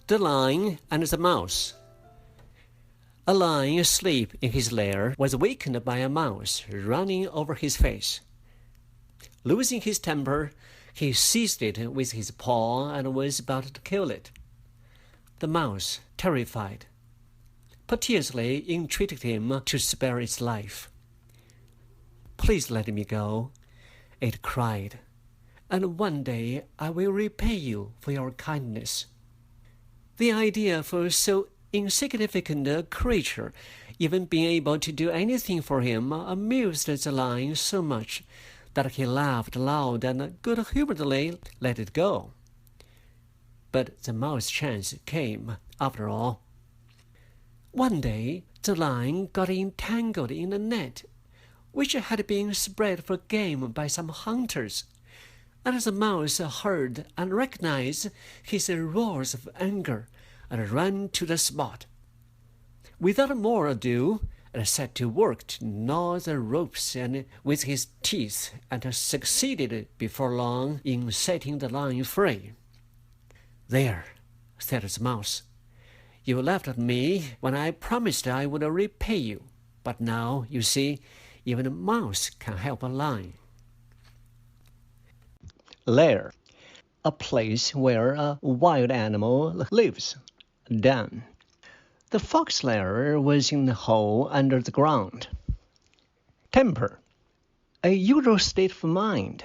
The Lion and the Mouse. A lion asleep in his lair was wakened by a mouse running over his face. Losing his temper, he seized it with his paw and was about to kill it. The mouse, terrified, piteously entreated him to spare its life. "Please let me go," it cried, "and one day I will repay you for your kindness." The idea for so insignificant a creature even being able to do anything for him amused the lion so much that he laughed loud and good-humoredly let it go. But the mouse's chance came, after all. One day the lion got entangled in a net which had been spread for game by some hunters, and the mouse heard and recognized his roars of anger and ran to the spot. Without more ado, it set to work to gnaw the ropes with his teeth, and succeeded before long in setting the lion free. "There," said the mouse, "you laughed at me when I promised I would repay you, but now, you see, even a mouse can help a lion." Lair, a place where a wild animal lives. Den. The fox lair was in a hole under the ground. Temper, a usual state of mind,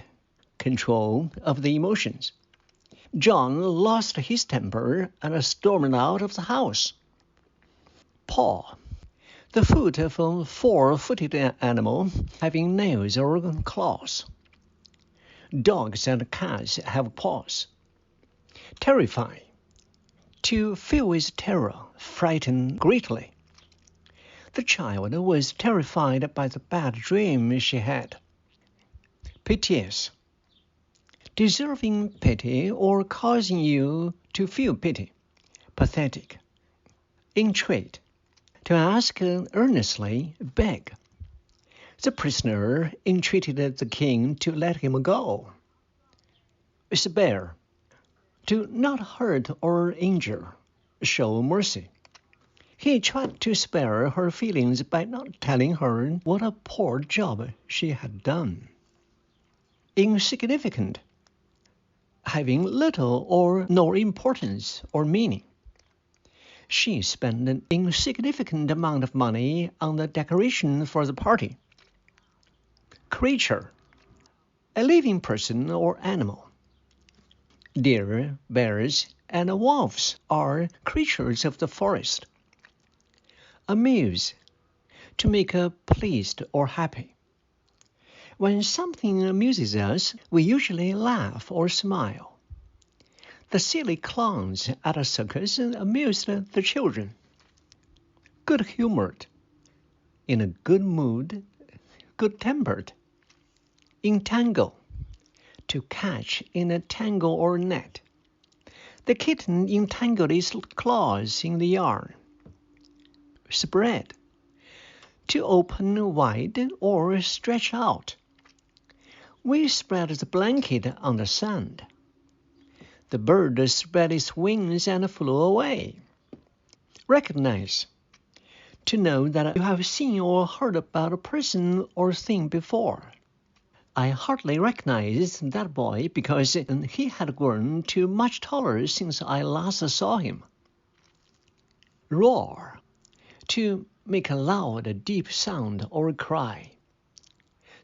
control of the emotions. John lost his temper and stormed out of the house. Paw, the foot of a four-footed animal having nails or claws. Dogs and cats have paws. Terrify, to fill with terror, frighten greatly. The child was terrified by the bad dream she had. Piteous, deserving pity or causing you to feel pity. Pathetic. Entreat, to ask earnestly, beg. The prisoner entreated the king to let him go. Spare, to not hurt or injure, show mercy. He tried to spare her feelings by not telling her what a poor job she had done. Insignificant, having little or no importance or meaning. She spent an insignificant amount of money on the decoration for the party. Creature, a living person or animal. Deer, bears, and wolves are creatures of the forest. Amuse, to make pleased or happy. When something amuses us, we usually laugh or smile. The silly clowns at a circus amused the children. Good-humored, in a good mood, good-tempered. Entangle, to catch in a tangle or net. The kitten entangled its claws in the yarn. Spread, to open wide or stretch out. We spread the blanket on the sand. The bird spread its wings and flew away. Recognize, to know that you have seen or heard about a person or thing before. I hardly recognized that boy because he had grown to much taller since I last saw him. Roar, to make a loud, deep sound or cry.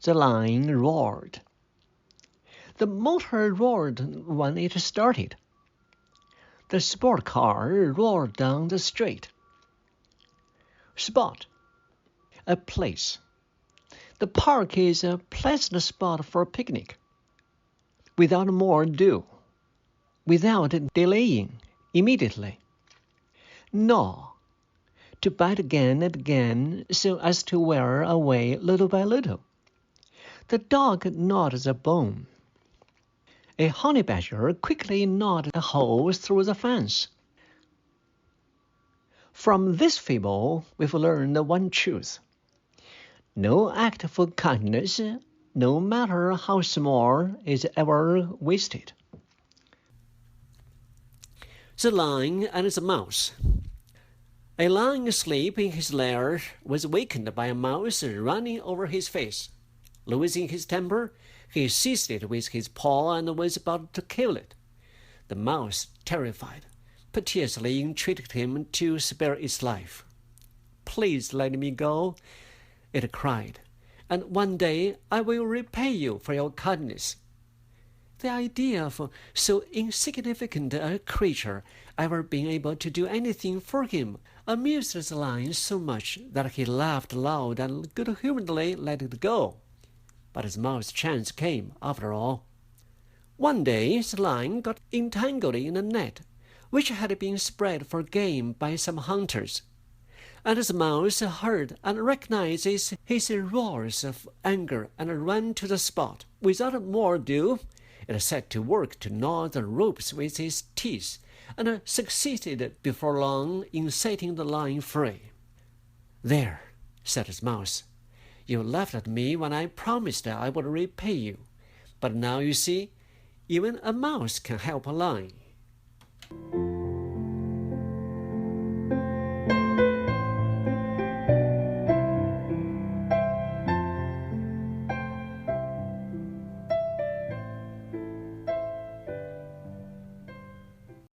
The lion roared. The motor roared when it started. The sport car roared down the street. Spot, a place. The park is a pleasant spot for a picnic. Without more ado, without delaying, immediately. Gnaw, to bite again and again so as to wear away little by little. The dog gnawed the bone. A honey badger quickly gnawed a hole through the fence. From this fable, we've learned one truth. No act of kindness, no matter how small, is ever wasted. The Lion and the Mouse. A lion asleep in his lair was wakened by a mouse running over his face. Losing his temper, he seized it with his paw and was about to kill it. The mouse, terrified, piteously entreated him to spare its life. "Please let me go," it cried, "and one day I will repay you for your kindness." The idea of so insignificant a creature ever being able to do anything for him amused the lion so much that he laughed loud and good-humoredly let it go. But the mouse's chance came, after all. One day the lion got entangled in a net, which had been spread for game by some hunters. And the mouse heard and recognized his roars of anger and ran to the spot. Without more ado, it set to work to gnaw the ropes with its teeth, and succeeded before long in setting the lion free. "There," said the mouse, "you laughed at me when I promised I would repay you. But now you see, even a mouse can help a lion."